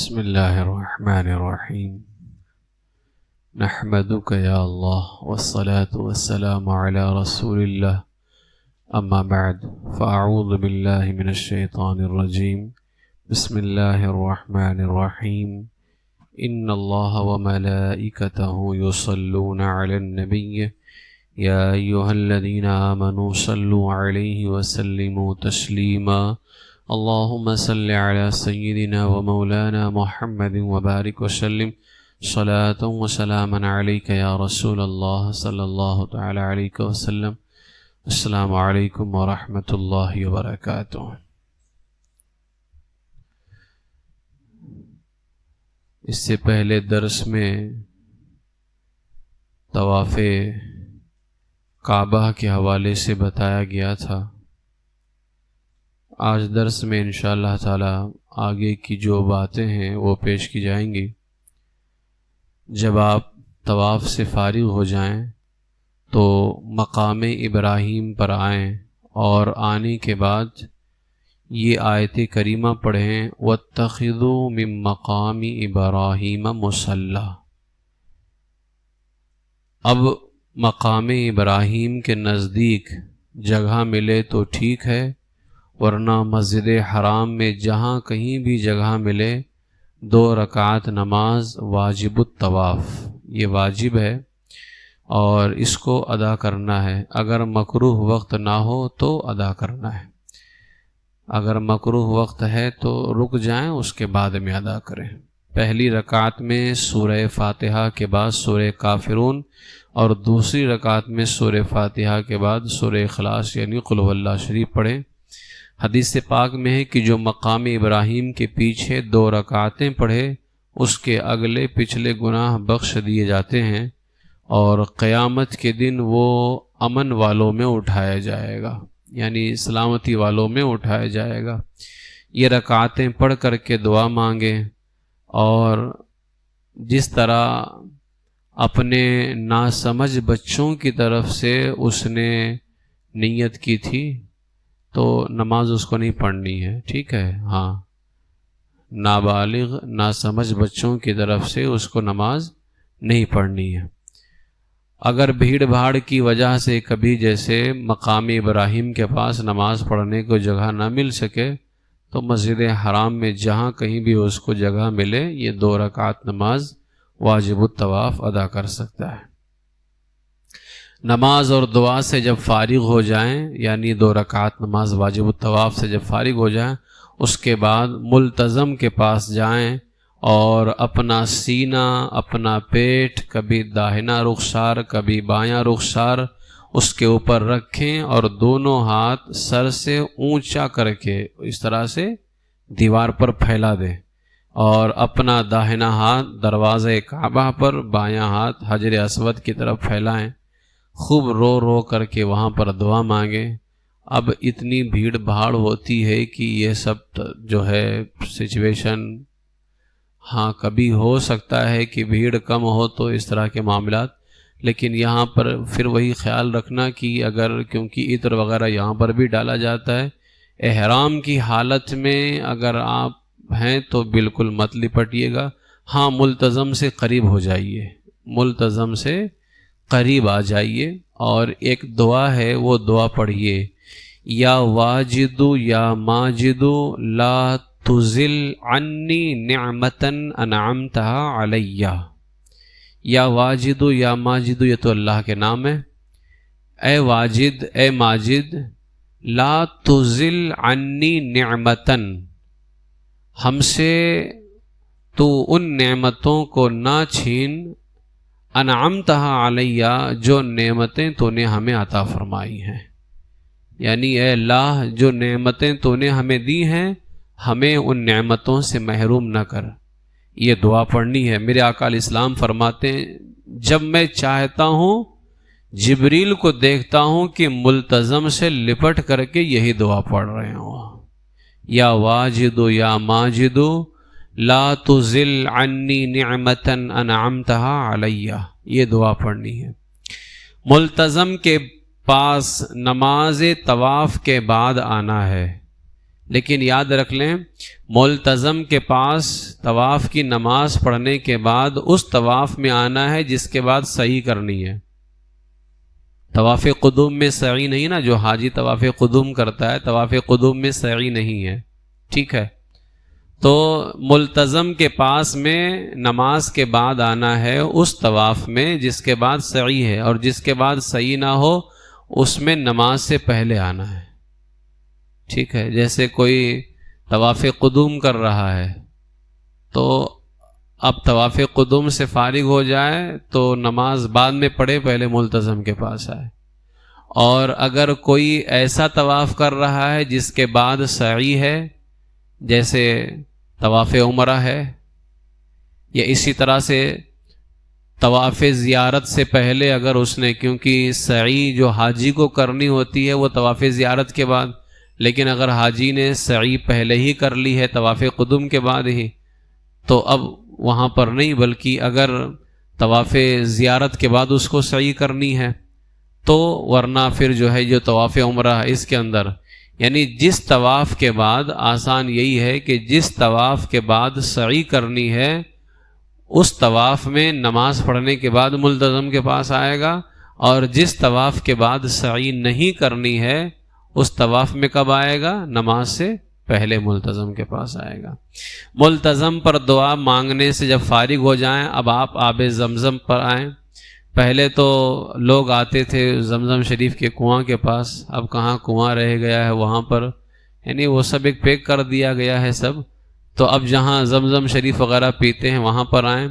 بسم اللہ الرحمن الرحیم نحمدک یا اللہ والصلاة والسلام علی رسول اللہ اما بعد فاعوذ باللہ من الشیطان الرجیم بسم اللہ الرحمن الرحیم ان اللہ وملائکتہ یصلون علی النبی یا ایہا الذین آمنوا صلوا علیہ وسلموا تسلیما اللهم صل على سيدنا ومولانا محمد وبارك وسلم صلاة وسلاما عليك يا رسول الله صلى الله تعالى عليك وسلم. السلام علیکم ورحمۃ اللہ وبرکاتہ. اس سے پہلے درس میں طواف کعبہ کے حوالے سے بتایا گیا تھا. آج درس میں انشاءاللہ تعالی آگے کی جو باتیں ہیں وہ پیش کی جائیں گی. جب آپ طواف سے فارغ ہو جائیں تو مقام ابراہیم پر آئیں اور آنے کے بعد یہ آیت کریمہ پڑھیں وَاتَّخِذُوا مِن مَّقَامِ إِبْرَاهِيمَ مُصَلًّى. اب مقام ابراہیم کے نزدیک جگہ ملے تو ٹھیک ہے، ورنہ مسجد حرام میں جہاں کہیں بھی جگہ ملے 2 رکعت نماز واجب الطواف، یہ واجب ہے اور اس کو ادا کرنا ہے. اگر مکروہ وقت نہ ہو تو ادا کرنا ہے، اگر مکروہ وقت ہے تو رک جائیں، اس کے بعد میں ادا کریں. پہلی رکعت میں سورہ فاتحہ کے بعد سورہ کافرون اور دوسری رکعت میں سورہ فاتحہ کے بعد سورہ اخلاص یعنی قل هو اللہ شریف پڑھیں. حدیث پاک میں ہے کہ جو مقام ابراہیم کے پیچھے 2 رکعتیں پڑھے اس کے اگلے پچھلے گناہ بخش دیے جاتے ہیں اور قیامت کے دن وہ امن والوں میں اٹھایا جائے گا، یعنی سلامتی والوں میں اٹھایا جائے گا. یہ رکعتیں پڑھ کر کے دعا مانگیں، اور جس طرح اپنے ناسمجھ بچوں کی طرف سے اس نے نیت کی تھی تو نماز اس کو نہیں پڑھنی ہے، ٹھیک ہے. ہاں، نابالغ ناسمجھ بچوں کی طرف سے اس کو نماز نہیں پڑھنی ہے. اگر بھیڑ بھاڑ کی وجہ سے کبھی جیسے مقام ابراہیم کے پاس نماز پڑھنے کو جگہ نہ مل سکے تو مسجد حرام میں جہاں کہیں بھی اس کو جگہ ملے یہ 2 رکعت نماز واجب الطواف ادا کر سکتا ہے. نماز اور دعا سے جب فارغ ہو جائیں، یعنی 2 رکعت نماز واجب الطواف سے جب فارغ ہو جائیں، اس کے بعد ملتزم کے پاس جائیں اور اپنا سینہ، اپنا پیٹ، کبھی داہنا رخسار کبھی بایاں رخسار اس کے اوپر رکھیں اور دونوں ہاتھ سر سے اونچا کر کے اس طرح سے دیوار پر پھیلا دیں، اور اپنا داہنا ہاتھ دروازے کعبہ پر، بایاں ہاتھ حجر اسود کی طرف پھیلائیں. خوب رو رو کر کے وہاں پر دعا مانگیں. اب اتنی بھیڑ بھاڑ ہوتی ہے کہ یہ سب جو ہے سچویشن، ہاں کبھی ہو سکتا ہے کہ بھیڑ کم ہو تو اس طرح کے معاملات، لیکن یہاں پر پھر وہی خیال رکھنا کہ اگر کیونکہ عطر وغیرہ یہاں پر بھی ڈالا جاتا ہے، احرام کی حالت میں اگر آپ ہیں تو بالکل مت لپٹیے گا. ہاں، ملتزم سے قریب ہو جائیے، ملتزم سے قریب آ جائیے، اور ایک دعا ہے وہ دعا پڑھیے یا واجد یا ماجد لا تزل عنی نعمتا انعمتها علی. یا واجد یا ماجد یہ تو اللہ کے نام ہے. اے واجد، اے ماجد، لا تزل عنی نعمتا، ہم سے تو ان نعمتوں کو نہ چھین، انعمتها علیہ، جو نعمتیں تو نے ہمیں عطا فرمائی ہیں. یعنی اے اللہ، جو نعمتیں تو نے ہمیں دی ہیں ہمیں ان نعمتوں سے محروم نہ کر. یہ دعا پڑھنی ہے. میرے آقا علیہ السلام فرماتے ہیں جب میں چاہتا ہوں جبریل کو دیکھتا ہوں کہ ملتزم سے لپٹ کر کے یہی دعا پڑھ رہے ہوں، یا واجد یا ماجد لا تزل عنی نعمتا انعمتها علیہ، یہ دعا پڑھنی ہے. ملتزم کے پاس نماز طواف کے بعد آنا ہے، لیکن یاد رکھ لیں ملتزم کے پاس طواف کی نماز پڑھنے کے بعد اس طواف میں آنا ہے جس کے بعد سعی کرنی ہے. طواف قدوم میں سعی نہیں نا، جو حاجی طواف قدوم کرتا ہے طواف قدوم میں سعی نہیں ہے. ٹھیک ہے، تو ملتزم کے پاس میں نماز کے بعد آنا ہے اس طواف میں جس کے بعد سعی ہے، اور جس کے بعد سعی نہ ہو اس میں نماز سے پہلے آنا ہے. ٹھیک ہے، جیسے کوئی طواف قدوم کر رہا ہے تو اب طواف قدوم سے فارغ ہو جائے تو نماز بعد میں پڑھے، پہلے ملتزم کے پاس آئے. اور اگر کوئی ایسا طواف کر رہا ہے جس کے بعد سعی ہے، جیسے طواف عمرہ ہے، یا اسی طرح سے طواف زیارت سے پہلے اگر اس نے، کیونکہ سعی جو حاجی کو کرنی ہوتی ہے وہ طواف زیارت کے بعد، لیکن اگر حاجی نے سعی پہلے ہی کر لی ہے طواف قدوم کے بعد ہی، تو اب وہاں پر نہیں، بلکہ اگر طواف زیارت کے بعد اس کو سعی کرنی ہے تو ورنہ پھر جو ہے جو طواف عمرہ ہے اس کے اندر، یعنی جس طواف کے بعد، آسان یہی ہے کہ جس طواف کے بعد سعی کرنی ہے اس طواف میں نماز پڑھنے کے بعد ملتزم کے پاس آئے گا، اور جس طواف کے بعد سعی نہیں کرنی ہے اس طواف میں کب آئے گا؟ نماز سے پہلے ملتزم کے پاس آئے گا. ملتزم پر دعا مانگنے سے جب فارغ ہو جائیں، اب آپ آب زمزم پر آئیں. پہلے تو لوگ آتے تھے زمزم شریف کے کنواں کے پاس، اب کہاں کنواں رہ گیا ہے وہاں پر، یعنی وہ سب ایک پیک کر دیا گیا ہے سب. تو اب جہاں زمزم شریف وغیرہ پیتے ہیں وہاں پر آئیں.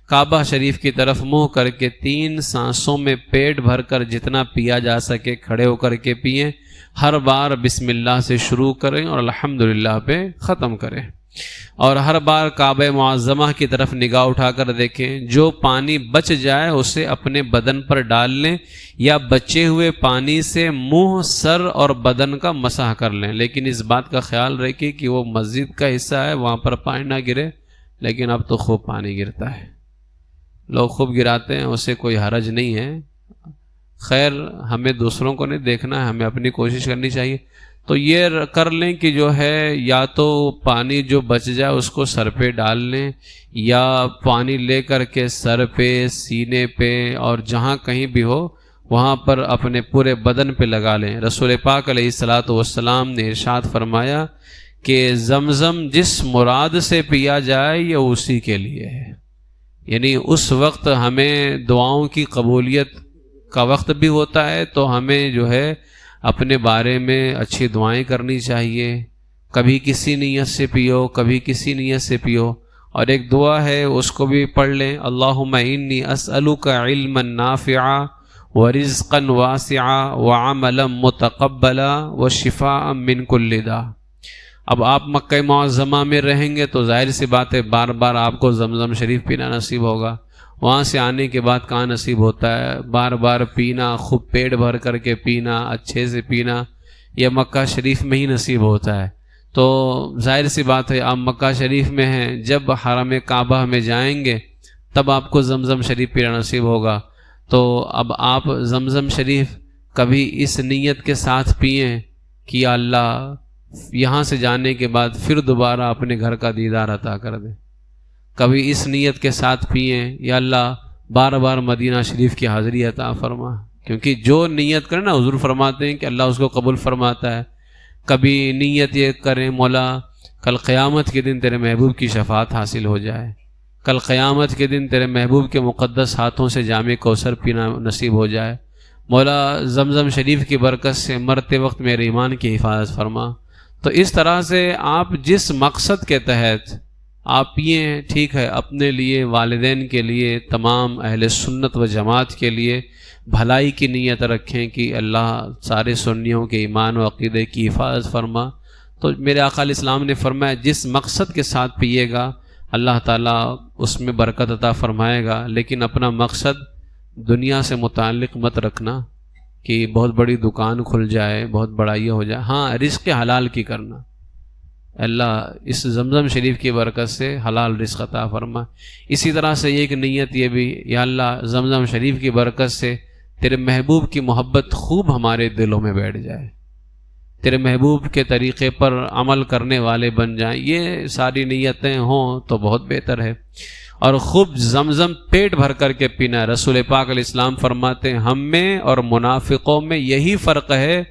کعبہ شریف کی طرف منہ کر کے 3 سانسوں میں پیٹ بھر کر جتنا پیا جا سکے کھڑے ہو کر کے پئیں. ہر بار بسم اللہ سے شروع کریں اور الحمدللہ پہ ختم کریں، اور ہر بار کعبہ معظمہ کی طرف نگاہ اٹھا کر دیکھیں. جو پانی بچ جائے اسے اپنے بدن پر ڈال لیں، یا بچے ہوئے پانی سے منہ، سر اور بدن کا مسح کر لیں. لیکن اس بات کا خیال رکھیں کہ وہ مسجد کا حصہ ہے، وہاں پر پانی نہ گرے. لیکن اب تو خوب پانی گرتا ہے، لوگ خوب گراتے ہیں، اسے کوئی حرج نہیں ہے. خیر ہمیں دوسروں کو نہیں دیکھنا ہے، ہمیں اپنی کوشش کرنی چاہیے. تو یہ کر لیں کہ جو ہے یا تو پانی جو بچ جائے اس کو سر پہ ڈال لیں، یا پانی لے کر کے سر پہ، سینے پہ، اور جہاں کہیں بھی ہو وہاں پر اپنے پورے بدن پہ لگا لیں. رسول پاک علیہ الصلاۃ والسلام نے ارشاد فرمایا کہ زمزم جس مراد سے پیا جائے یہ اسی کے لیے ہے. یعنی اس وقت ہمیں دعاؤں کی قبولیت کا وقت بھی ہوتا ہے، تو ہمیں جو ہے اپنے بارے میں اچھی دعائیں کرنی چاہیے. کبھی کسی نیت سے پیو، کبھی کسی نیت سے پیو. اور ایک دعا ہے اس کو بھی پڑھ لیں، اللہم انی اسألک علما نافعا ورزقا واسعا وعملا متقبلا وشفاء من کل داء. اب آپ مکہ معظمہ میں رہیں گے تو ظاہر سی بات ہے بار بار آپ کو زمزم شریف پینا نصیب ہوگا. وہاں سے آنے کے بعد کہاں نصیب ہوتا ہے بار بار پینا، خوب پیٹ بھر کر کے پینا، اچھے سے پینا، یہ مکہ شریف میں ہی نصیب ہوتا ہے. تو ظاہر سی بات ہے آپ مکہ شریف میں ہیں، جب حرم کعبہ میں جائیں گے تب آپ کو زمزم شریف پینا نصیب ہوگا. تو اب آپ زمزم شریف کبھی اس نیت کے ساتھ پئیں کہ یا اللہ یہاں سے جانے کے بعد پھر دوبارہ اپنے گھر کا دیدار عطا کر دے. کبھی اس نیت کے ساتھ پئیں یا اللہ بار بار مدینہ شریف کی حاضری عطا فرما، کیونکہ جو نیت کرے نا حضور فرماتے ہیں کہ اللہ اس کو قبول فرماتا ہے. کبھی نیت یہ کریں مولا کل قیامت کے دن تیرے محبوب کی شفاعت حاصل ہو جائے، کل قیامت کے دن تیرے محبوب کے مقدس ہاتھوں سے جام کوثر پینا نصیب ہو جائے. مولا زمزم شریف کی برکت سے مرتے وقت میرے ایمان کی حفاظت فرما. تو اس طرح سے آپ جس مقصد کے تحت آپ پئیں، ٹھیک ہے، اپنے لیے، والدین کے لیے، تمام اہل سنت و جماعت کے لیے بھلائی کی نیت رکھیں کہ اللہ سارے سنیوں کے ایمان و عقیدے کی حفاظت فرما. تو میرے آقا علیہ السلام نے فرمایا جس مقصد کے ساتھ پیے گا اللہ تعالیٰ اس میں برکت عطا فرمائے گا. لیکن اپنا مقصد دنیا سے متعلق مت رکھنا کہ بہت بڑی دکان کھل جائے، بہت بڑا یہ ہو جائے. ہاں رزق حلال کی کرنا، اللہ اس زمزم شریف کی برکت سے حلال رزق عطا فرما. اسی طرح سے ایک نیت یہ بھی، یا اللہ زمزم شریف کی برکت سے تیرے محبوب کی محبت خوب ہمارے دلوں میں بیٹھ جائے، تیرے محبوب کے طریقے پر عمل کرنے والے بن جائیں، یہ ساری نیتیں ہوں تو بہت بہتر ہے۔ اور خوب زمزم پیٹ بھر کر کے پینا۔ رسول پاک علیہ السلام فرماتے ہیں ہم میں اور منافقوں میں یہی فرق ہے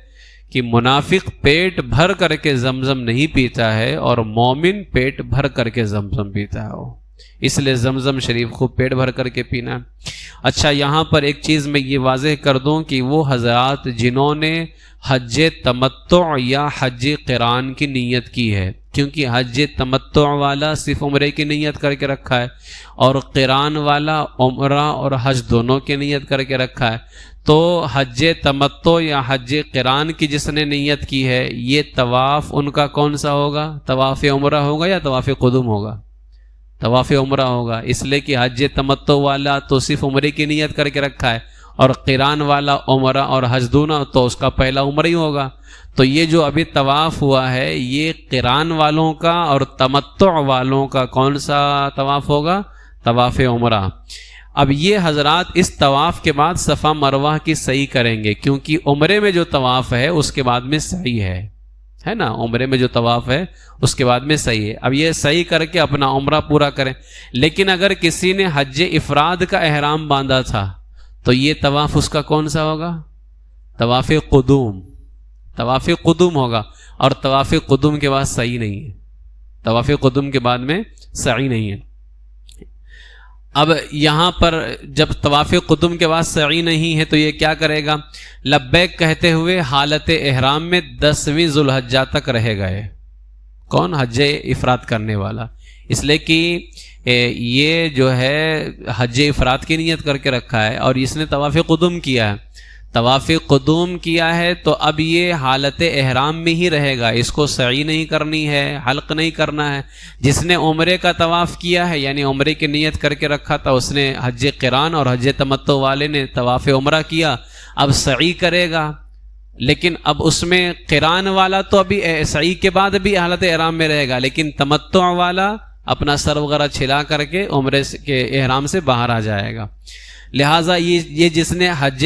کہ منافق پیٹ بھر کر کے زمزم نہیں پیتا ہے اور مومن پیٹ بھر کر کے زمزم پیتا ہے، اس لیے زمزم شریف خوب پیٹ بھر کر کے پینا۔ اچھا، یہاں پر ایک چیز میں یہ واضح کر دوں کہ وہ حضرات جنہوں نے حج تمتع یا حج قران کی نیت کی ہے، کیونکہ حج تمتع والا صرف عمرے کی نیت کر کے رکھا ہے اور قران والا عمرہ اور حج دونوں کی نیت کر کے رکھا ہے، تو حج تمتع یا حج قران کی جس نے نیت کی ہے یہ طواف ان کا کون سا ہوگا؟ طواف عمرہ ہوگا یا طواف قدوم ہوگا؟ طواف عمرہ ہوگا، اس لیے کہ حج تمتع والا تو صرف عمرے کی نیت کر کے رکھا ہے اور قران والا عمرہ اور حج دونوں تو اس کا پہلا عمرہ ہی ہوگا۔ تو یہ جو ابھی طواف ہوا ہے یہ قران والوں کا اور تمتع والوں کا کون سا طواف ہوگا؟ طواف عمرہ۔ اب یہ حضرات اس طواف کے بعد صفا مروہ کی سعی کریں گے، کیونکہ عمرے میں جو طواف ہے اس کے بعد میں سعی ہے نا، عمرے میں جو طواف ہے اس کے بعد میں سعی ہے۔ اب یہ سعی کر کے اپنا عمرہ پورا کریں، لیکن اگر کسی نے حج افراد کا احرام باندھا تھا تو یہ طواف اس کا کون سا ہوگا؟ طواف قدوم۔ طواف قدوم ہوگا، اور طواف قدوم کے بعد سعی نہیں ہے، طواف قدوم کے بعد میں سعی نہیں ہے۔ اب یہاں پر جب طواف قدوم کے بعد سعی نہیں ہے تو یہ کیا کرے گا؟ لبیک کہتے ہوئے حالت احرام میں 10ویں ذوالحجہ تک رہے گئے۔ کون؟ حج افراد کرنے والا، اس لیے کہ یہ جو ہے حج افراد کی نیت کر کے رکھا ہے اور اس نے طواف قدوم کیا ہے، طواف قدوم کیا ہے تو اب یہ حالت احرام میں ہی رہے گا، اس کو سعی نہیں کرنی ہے، حلق نہیں کرنا ہے۔ جس نے عمرے کا طواف کیا ہے یعنی عمرے کی نیت کر کے رکھا تھا اس نے حج قران، اور حج تمتع والے نے طواف عمرہ کیا، اب سعی کرے گا۔ لیکن اب اس میں قران والا تو ابھی سعی کے بعد بھی حالت احرام میں رہے گا، لیکن تمتع والا اپنا سر وغیرہ چھلا کر کے عمرے کے احرام سے باہر آ جائے گا۔ لہٰذا یہ جس نے حج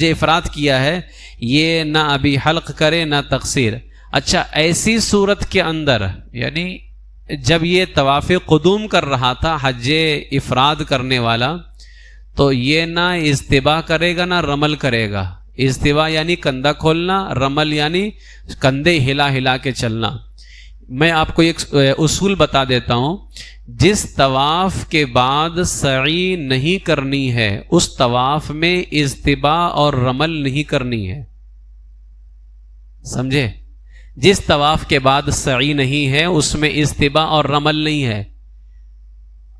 افراد کیا ہے یہ نہ ابھی حلق کرے نہ تقصیر۔ اچھا، ایسی صورت کے اندر یعنی جب یہ طواف قدوم کر رہا تھا حج افراد کرنے والا تو یہ نہ اجتباء کرے گا نہ رمل کرے گا۔ اجتباء یعنی کندھا کھولنا، رمل یعنی کندھے ہلا ہلا کے چلنا۔ میں آپ کو ایک اصول بتا دیتا ہوں، جس طواف کے بعد سعی نہیں کرنی ہے اس طواف میں اجتباء اور رمل نہیں کرنی ہے، سمجھے؟ جس طواف کے بعد سعی نہیں ہے اس میں اجتباء اور رمل نہیں ہے۔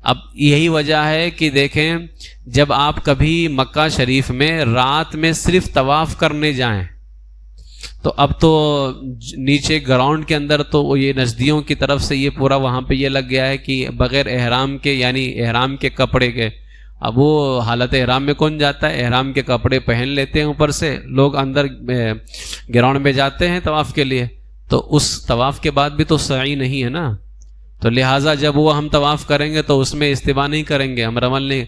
اب یہی وجہ ہے کہ دیکھیں جب آپ کبھی مکہ شریف میں رات میں صرف طواف کرنے جائیں تو اب تو نیچے گراؤنڈ کے اندر تو یہ نزدیوں کی طرف سے یہ پورا وہاں پہ یہ لگ گیا ہے کہ بغیر احرام کے یعنی احرام کے کپڑے کے، اب وہ حالت احرام میں کون جاتا ہے؟ احرام کے کپڑے پہن لیتے ہیں، اوپر سے لوگ اندر گراؤنڈ میں جاتے ہیں طواف کے لیے، تو اس طواف کے بعد بھی تو سعی نہیں ہے نا، تو لہٰذا جب وہ ہم طواف کریں گے تو اس میں اجتباء نہیں کریں گے، ہم رمل نہیں۔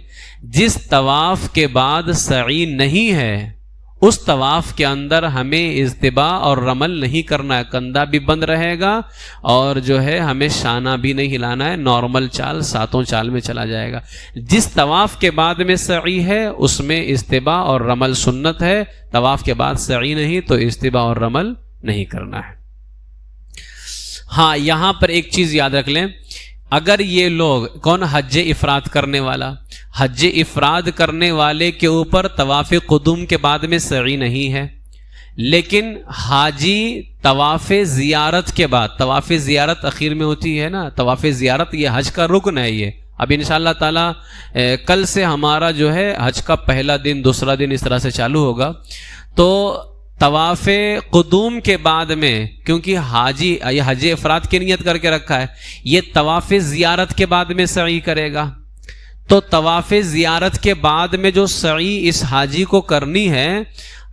جس طواف کے بعد سعی نہیں ہے اس طواف کے اندر ہمیں اجتباء اور رمل نہیں کرنا ہے، کندھا بھی بند رہے گا اور جو ہے ہمیں شانہ بھی نہیں ہلانا ہے، نارمل چال ساتوں چال میں چلا جائے گا۔ جس طواف کے بعد میں سعی ہے اس میں اجتباء اور رمل سنت ہے، طواف کے بعد سعی نہیں تو اجتباء اور رمل نہیں کرنا ہے۔ ہاں، یہاں پر ایک چیز یاد رکھ لیں، اگر یہ لوگ کون؟ حج افراد کرنے والا، حج افراد کرنے والے کے اوپر طواف قدوم کے بعد میں سعی نہیں ہے، لیکن حاجی طواف زیارت کے بعد، طواف زیارت اخیر میں ہوتی ہے نا، طواف زیارت یہ حج کا رکن ہے۔ یہ اب انشاءاللہ تعالی کل سے ہمارا جو ہے حج کا پہلا دن دوسرا دن اس طرح سے چالو ہوگا، تو طواف قدوم کے بعد میں کیونکہ حاجی یہ حج افراد کی نیت کر کے رکھا ہے، یہ طواف زیارت کے بعد میں سعی کرے گا، تو طواف زیارت کے بعد میں جو سعی اس حاجی کو کرنی ہے،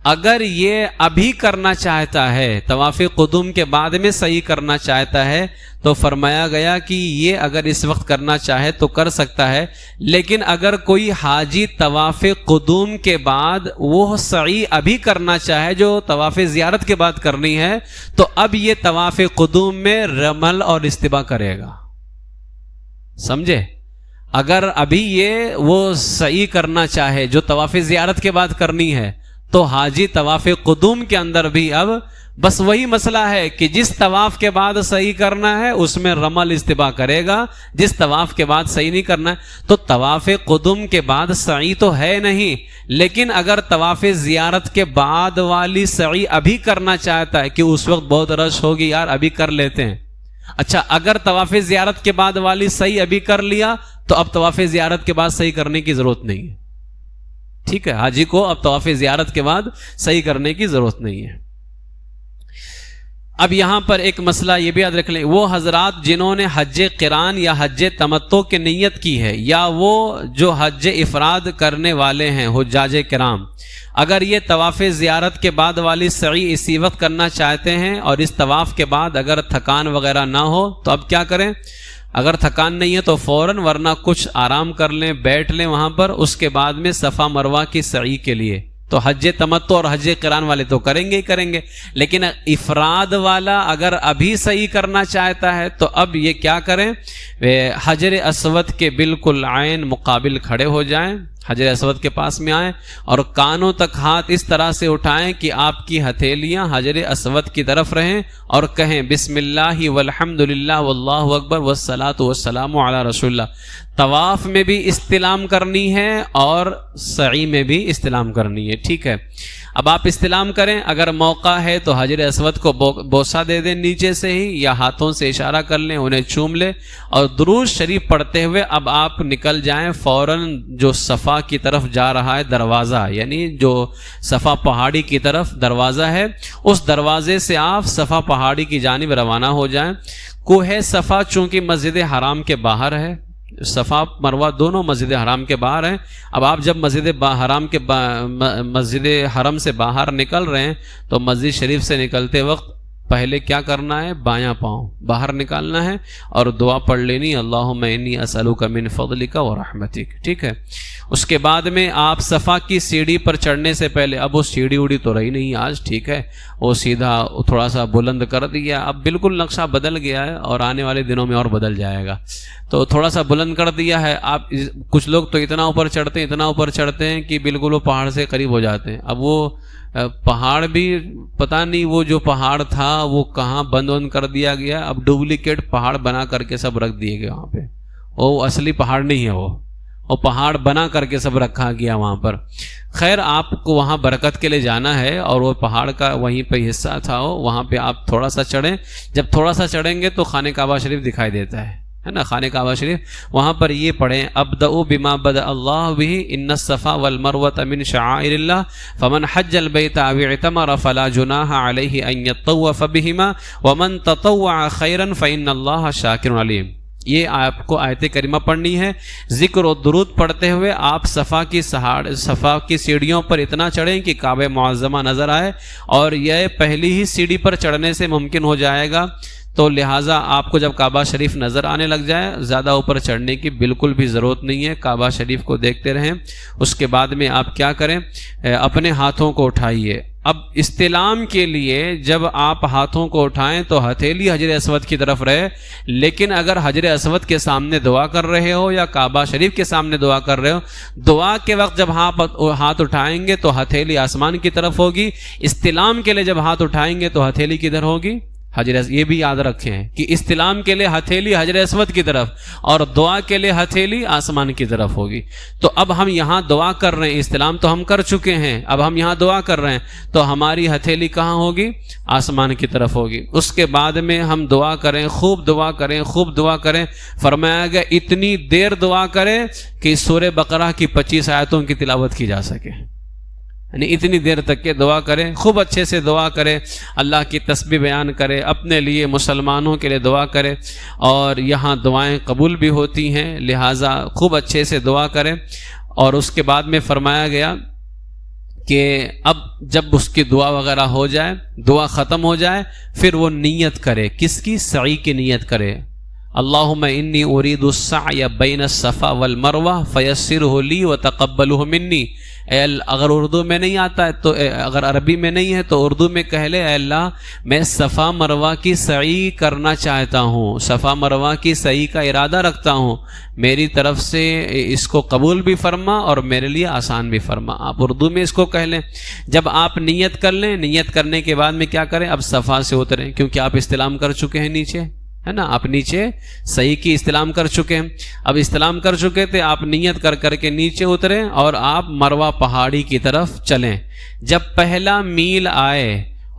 اگر یہ ابھی کرنا چاہتا ہے، طواف قدوم کے بعد میں صحیح کرنا چاہتا ہے، تو فرمایا گیا کہ یہ اگر اس وقت کرنا چاہے تو کر سکتا ہے، لیکن اگر کوئی حاجی طواف قدوم کے بعد وہ سعی ابھی کرنا چاہے جو طواف زیارت کے بعد کرنی ہے، تو اب یہ طواف قدوم میں رمل اور استباء کرے گا. سمجھے؟ اگر ابھی یہ وہ سعی کرنا چاہے جو طواف زیارت کے بعد کرنی ہے، تو حاجی طواف قدوم کے اندر بھی اب بس وہی مسئلہ ہے کہ جس طواف کے بعد صحیح کرنا ہے اس میں رمل استباء کرے گا، جس طواف کے بعد صحیح نہیں کرنا ہے. تو طواف قدوم کے بعد سعی تو ہے نہیں، لیکن اگر طواف زیارت کے بعد والی سعی ابھی کرنا چاہتا ہے کہ اس وقت بہت رش ہوگی یار ابھی کر لیتے ہیں. اچھا، اگر طواف زیارت کے بعد والی صحیح ابھی کر لیا تو اب طواف زیارت کے بعد صحیح کرنے کی ضرورت نہیں ہے. ٹھیک ہے، حاجی کو اب طواف زیارت کے بعد صحیح کرنے کی ضرورت نہیں ہے. اب یہاں پر ایک مسئلہ یہ بھی یاد رکھ لیں، وہ حضرات جنہوں نے حج قران یا حج تمتع کی نیت کی ہے، یا وہ جو حج افراد کرنے والے ہیں حجاج کرام، اگر یہ طواف زیارت کے بعد والی سعی اسی وقت کرنا چاہتے ہیں اور اس طواف کے بعد اگر تھکان وغیرہ نہ ہو تو اب کیا کریں؟ اگر تھکان نہیں ہے تو فوراً، ورنہ کچھ آرام کر لیں، بیٹھ لیں وہاں پر، اس کے بعد میں صفا مروہ کی سعی کے لیے. تو حج تمتع اور حج قران والے تو کریں گے ہی کریں گے، لیکن افراد والا اگر ابھی صحیح کرنا چاہتا ہے تو اب یہ کیا کریں؟ حجر اسود کے بالکل عین مقابل کھڑے ہو جائیں، حجر اسود کے پاس میں آئیں اور کانوں تک ہاتھ اس طرح سے اٹھائیں کہ آپ کی ہتھیلیاں حجر اسود کی طرف رہیں اور کہیں بسم اللہ والحمد للہ واللہ اکبر والصلاۃ والسلام علی رسول اللہ. طواف میں بھی استلام کرنی ہے اور سعی میں بھی استلام کرنی ہے. ٹھیک ہے، اب آپ استلام کریں، اگر موقع ہے تو حجر اسود کو بوسہ دے دیں نیچے سے ہی، یا ہاتھوں سے اشارہ کر لیں، انہیں چوم لیں اور درود شریف پڑھتے ہوئے اب آپ نکل جائیں فوراً جو صفا کی طرف جا رہا ہے دروازہ، یعنی جو صفا پہاڑی کی طرف دروازہ ہے، اس دروازے سے آپ صفا پہاڑی کی جانب روانہ ہو جائیں. کوہ صفا چونکہ مسجد حرام کے باہر ہے، صفا مروہ دونوں مسجد حرام کے باہر ہیں. اب آپ جب مسجد حرم سے باہر نکل رہے ہیں تو مسجد شریف سے نکلتے وقت پہلے کیا کرنا ہے؟ بایاں پاؤں باہر نکالنا ہے اور دعا پڑھ لینی، اللہم انی اسألک من فضلک ورحمتک. ٹھیک ہے، اس کے بعد میں آپ صفا کی سیڑھی پر چڑھنے سے پہلے، اب وہ سیڑھی اڑی تو رہی نہیں آج، ٹھیک ہے، وہ سیدھا تھوڑا سا بلند کر دیا، اب بالکل نقشہ بدل گیا ہے اور آنے والے دنوں میں اور بدل جائے گا، تو تھوڑا سا بلند کر دیا ہے. آپ کچھ لوگ تو اتنا اوپر چڑھتے ہیں کہ بالکل وہ پہاڑ سے قریب ہو جاتے ہیں. اب وہ پہاڑ بھی پتہ نہیں وہ جو پہاڑ تھا وہ کہاں بند کر دیا گیا، اب ڈپلیکیٹ پہاڑ بنا کر کے سب رکھ دیے گئے وہاں پہ. وہ اصلی پہاڑ نہیں ہے، وہ پہاڑ بنا کر کے سب رکھا گیا وہاں پر. خیر، آپ کو وہاں برکت کے لیے جانا ہے اور وہ پہاڑ کا وہیں پہ حصہ تھا، وہاں پہ آپ تھوڑا سا چڑھیں. جب تھوڑا سا چڑھیں گے تو خانہ کعبہ شریف دکھائی دیتا ہے نا، خانہ کعبہ شریف. وہاں پر یہ پڑھیں، ابدأ بما بدأ اللہ به ان الصفا والمروة من شعائر اللہ فمن حج البیت او اعتمر فلا جناح علیہ ان یطوف بہما ومن تطوع خیرا فإن اللہ شاکر علیم. یہ آپ کو آیت کریمہ پڑھنی ہے. ذکر و درود پڑھتے ہوئے آپ صفا کی سیڑھیوں پر اتنا چڑھیں کہ کعبہ معظمہ نظر آئے، اور یہ پہلی ہی سیڑھی پر چڑھنے سے ممکن ہو جائے گا، تو لہٰذا آپ کو جب کعبہ شریف نظر آنے لگ جائے زیادہ اوپر چڑھنے کی بالکل بھی ضرورت نہیں ہے، کعبہ شریف کو دیکھتے رہیں. اس کے بعد میں آپ کیا کریں؟ اپنے ہاتھوں کو اٹھائیے. اب استلام کے لیے جب آپ ہاتھوں کو اٹھائیں تو ہتھیلی حجر اسود کی طرف رہے، لیکن اگر حجر اسود کے سامنے دعا کر رہے ہو یا کعبہ شریف کے سامنے دعا کر رہے ہو، دعا کے وقت جب ہاتھ اٹھائیں گے تو ہتھیلی آسمان کی طرف ہوگی، استلام کے لیے جب ہاتھ اٹھائیں گے تو ہتھیلی کدھر ہوگی؟ یہ بھی یاد رکھیں کہ استلام کے لیے ہتھیلی حجر اسود کی طرف اور دعا کے لیے ہتھیلی آسمان کی طرف ہوگی. تو اب ہم یہاں دعا کر رہے ہیں، استلام تو ہم کر چکے ہیں، اب ہم یہاں دعا کر رہے ہیں تو ہماری ہتھیلی کہاں ہوگی؟ آسمان کی طرف ہوگی. اس کے بعد میں ہم دعا کریں، خوب دعا کریں. فرمایا گیا اتنی دیر دعا کریں کہ سورہ بقرہ کی 25 آیتوں کی تلاوت کی جا سکے، یعنی اتنی دیر تک کے دعا کریں، خوب اچھے سے دعا کریں، اللہ کی تسبیح بیان کرے، اپنے لیے مسلمانوں کے لیے دعا کرے، اور یہاں دعائیں قبول بھی ہوتی ہیں، لہٰذا خوب اچھے سے دعا کریں. اور اس کے بعد میں فرمایا گیا کہ اب جب اس کی دعا وغیرہ ہو جائے، دعا ختم ہو جائے، پھر وہ نیت کرے، کس کی؟ سعی کی نیت کرے. اللہم انی ارید السعی بین الصفا والمروہ فیسرہ لی وتقبلہ منی. اے اللہ، اگر اردو میں نہیں آتا ہے تو اگر عربی میں نہیں ہے تو اردو میں کہہ لے، اے اللہ میں صفا مروہ کی سعی کرنا چاہتا ہوں، صفا مروہ کی سعی کا ارادہ رکھتا ہوں، میری طرف سے اس کو قبول بھی فرما اور میرے لیے آسان بھی فرما. آپ اردو میں اس کو کہہ لیں. جب آپ نیت کر لیں، نیت کرنے کے بعد میں کیا کریں؟ اب صفا سے اتریں، کیونکہ آپ استلام کر چکے ہیں نیچے، ہے نا، آپ نیچے صحیح کی استلام کر چکے ہیں. اب استلام کر چکے تھے، آپ نیت کر کے نیچے اتریں اور آپ مروہ پہاڑی کی طرف چلیں. جب پہلا میل آئے،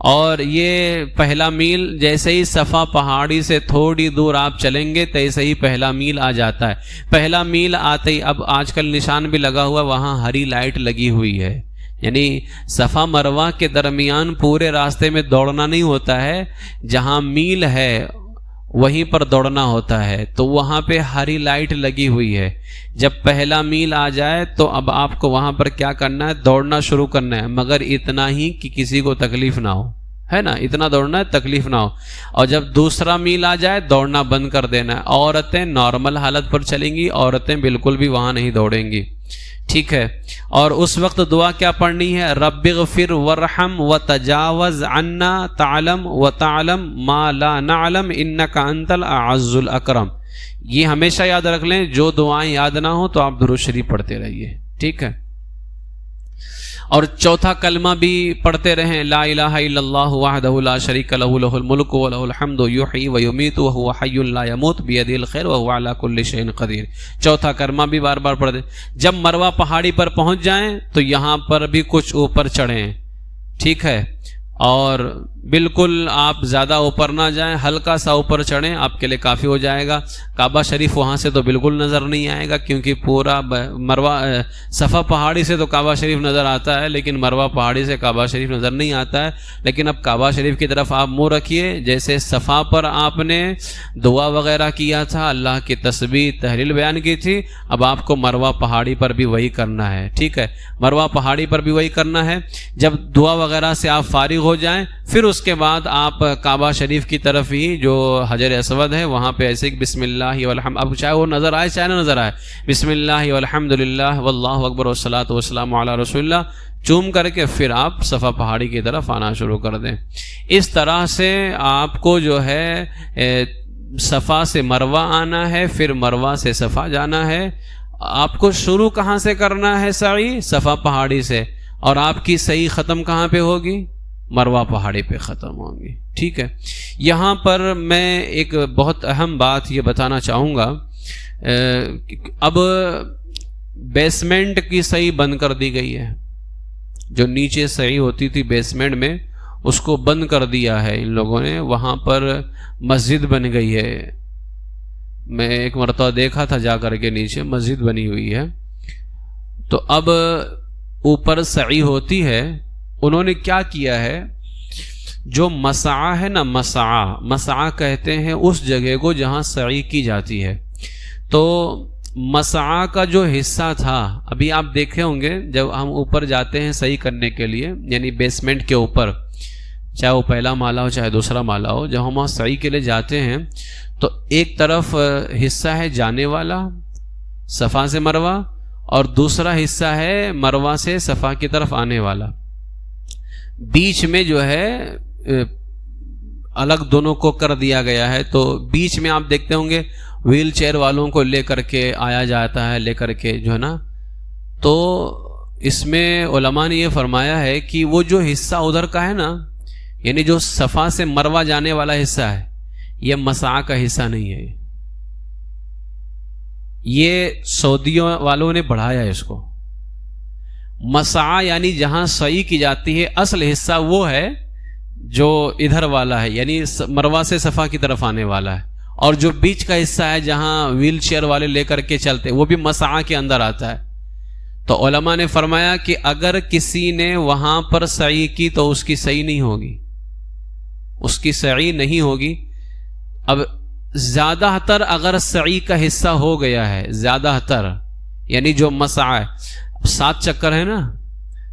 اور یہ پہلا میل جیسے ہی صفا پہاڑی سے تھوڑی دور آپ چلیں گے تیسے ہی پہلا میل آ جاتا ہے. پہلا میل آتے ہی اب آج کل نشان بھی لگا ہوا، وہاں ہری لائٹ لگی ہوئی ہے، یعنی صفا مروہ کے درمیان پورے راستے میں دوڑنا نہیں ہوتا ہے، جہاں میل ہے وہیں پر دوڑنا ہوتا ہے. تو وہاں پہ ہری لائٹ لگی ہوئی ہے. جب پہلا میل آ جائے تو اب آپ کو وہاں پر کیا کرنا ہے؟ دوڑنا شروع کرنا ہے، مگر اتنا ہی کہ کسی کو تکلیف نہ ہو، ہے نا، اتنا دوڑنا ہے تکلیف نہ ہو. اور جب دوسرا میل آ جائے دوڑنا بند کر دینا ہے. عورتیں نارمل حالت پر چلیں گی، عورتیں بالکل بھی وہاں نہیں دوڑیں گی، ٹھیک ہے. اور اس وقت دعا کیا پڑھنی ہے؟ رب اغفر وارحم وتجاوز عنا تعلم وتعلم ما لا نعلم انک انت الاعز الاکرم. یہ ہمیشہ یاد رکھ لیں، جو دعائیں یاد نہ ہو تو آپ درود شریف پڑھتے رہیے، ٹھیک ہے. اور چوتھا کلمہ بھی پڑھتے رہیں، لا الہ الا اللہ وحدہ لا شریک لہ لہ الملک ولہ الحمد یحیی ویمیت وہو حی لا یموت بیدہ الخیر وہو علی کل شیء قدیر. چوتھا کلمہ بھی بار بار پڑھ دیں. جب مروہ پہاڑی پر پہنچ جائیں تو یہاں پر بھی کچھ اوپر چڑھیں، ٹھیک ہے، اور بالکل آپ زیادہ اوپر نہ جائیں، ہلکا سا اوپر چڑھیں، آپ کے لیے کافی ہو جائے گا. کعبہ شریف وہاں سے تو بالکل نظر نہیں آئے گا، کیونکہ پورا مروہ صفا پہاڑی سے تو کعبہ شریف نظر آتا ہے، لیکن مروہ پہاڑی سے کعبہ شریف نظر نہیں آتا ہے. لیکن اب کعبہ شریف کی طرف آپ منہ رکھیے. جیسے صفا پر آپ نے دعا وغیرہ کیا تھا، اللہ کی تسبیح تحلیل بیان کی تھی، اب آپ کو مروہ پہاڑی پر بھی وہی کرنا ہے، ٹھیک ہے، مروہ پہاڑی پر بھی وہی کرنا ہے. جب دعا وغیرہ سے آپ فارغ ہو جائیں، پھر اس کے بعد آپ کعبہ شریف کی طرف ہی جو حجر اسود ہے وہاں پہ ایسے بسم اللہ والحمد، اب چاہے وہ نظر آئے چاہے نہ نظر آئے، بسم اللہ والحمد للہ واللہ اکبر والصلاۃ والسلام علی رسول اللہ چوم کر کے پھر آپ صفا پہاڑی کی طرف آنا شروع کر دیں. اس طرح سے آپ کو جو ہے صفا سے مروہ آنا ہے، پھر مروہ سے صفا جانا ہے. آپ کو شروع کہاں سے کرنا ہے؟ سعی صفا پہاڑی سے. اور آپ کی سعی ختم کہاں پہ ہوگی؟ مروہ پہاڑی پہ ختم ہوگی، ٹھیک ہے. یہاں پر میں ایک بہت اہم بات یہ بتانا چاہوں گا. اب بیسمنٹ کی سعی بند کر دی گئی ہے، جو نیچے سعی ہوتی تھی بیسمنٹ میں اس کو بند کر دیا ہے ان لوگوں نے. وہاں پر مسجد بن گئی ہے، میں ایک مرتبہ دیکھا تھا جا کر کے، نیچے مسجد بنی ہوئی ہے. تو اب اوپر سعی ہوتی ہے. انہوں نے کیا کیا ہے، جو مسعی ہے نا، مسعی کہتے ہیں اس جگہ کو جہاں سعی کی جاتی ہے. تو مسعی کا جو حصہ تھا، ابھی آپ دیکھے ہوں گے جب ہم اوپر جاتے ہیں سعی کرنے کے لیے، یعنی بیسمنٹ کے اوپر، چاہے وہ پہلا مالا ہو چاہے دوسرا مالا ہو، جب ہم وہاں سعی کے لیے جاتے ہیں تو ایک طرف حصہ ہے جانے والا صفا سے مروہ، اور دوسرا حصہ ہے مروہ سے صفا کی طرف آنے والا. بیچ میں جو ہے الگ دونوں کو کر دیا گیا ہے. تو بیچ میں آپ دیکھتے ہوں گے ویل چیئر والوں کو لے کر کے آیا جاتا ہے، لے کر کے جو ہے نا. تو اس میں علماء نے یہ فرمایا ہے کہ وہ جو حصہ ادھر کا ہے نا، یعنی جو صفا سے مروہ جانے والا حصہ ہے، یہ مسعی کا حصہ نہیں ہے. یہ سعودیوں والوں نے بڑھایا ہے اس کو. مسعی یعنی جہاں سعی کی جاتی ہے، اصل حصہ وہ ہے جو ادھر والا ہے، یعنی مروہ سے صفا کی طرف آنے والا ہے. اور جو بیچ کا حصہ ہے جہاں ویل چیئر والے لے کر کے چلتے، وہ بھی مسعی کے اندر آتا ہے. تو علماء نے فرمایا کہ اگر کسی نے وہاں پر سعی کی تو اس کی سعی نہیں ہوگی، اس کی سعی نہیں ہوگی. اب زیادہ تر اگر سعی کا حصہ ہو گیا ہے، زیادہ تر یعنی جو مسعی 7 چکر ہے نا،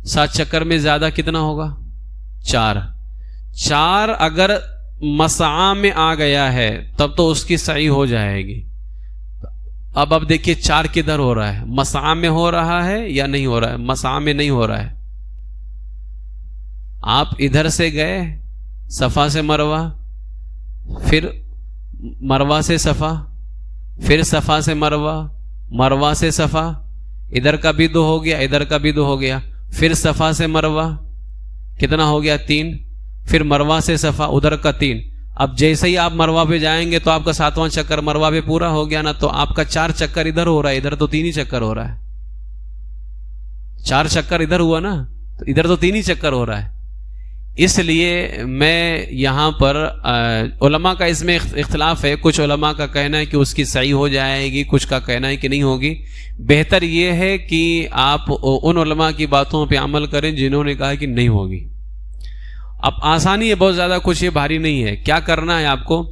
7 چکر میں زیادہ کتنا ہوگا؟ 4. 4 اگر مسعی میں آ گیا ہے تب تو اس کی سعی ہو جائے گی. اب دیکھیے 4 کدھر ہو رہا ہے؟ مسعی میں ہو رہا ہے یا نہیں ہو رہا ہے؟ مسعی میں نہیں ہو رہا ہے. آپ ادھر سے گئے صفا سے مروہ، پھر مروہ سے صفا، پھر صفا سے مروہ، مروہ سے صفا، ادھر کا بھی 2 ہو گیا، ادھر کا بھی 2 ہو گیا، پھر صفا سے مروہ کتنا ہو گیا؟ 3، پھر مروہ سے صفا ادھر کا 3. اب جیسے ہی آپ مروہ پہ جائیں گے تو آپ کا 7واں چکر مروہ پہ پورا ہو گیا نا، تو آپ کا 4 چکر ادھر ہو رہا ہے، ادھر تو 3 ہی چکر ہو رہا ہے. 4 چکر ادھر ہوا نا، تو ادھر تو 3 ہی چکر ہو رہا ہے. اس لیے میں یہاں پر علماء کا اس میں اختلاف ہے. کچھ علماء کا کہنا ہے کہ اس کی صحیح ہو جائے گی، کچھ کا کہنا ہے کہ نہیں ہوگی. بہتر یہ ہے کہ آپ ان علماء کی باتوں پہ عمل کریں جنہوں نے کہا کہ نہیں ہوگی. اب آسانی ہے بہت زیادہ، کچھ یہ بھاری نہیں ہے. کیا کرنا ہے آپ کو؟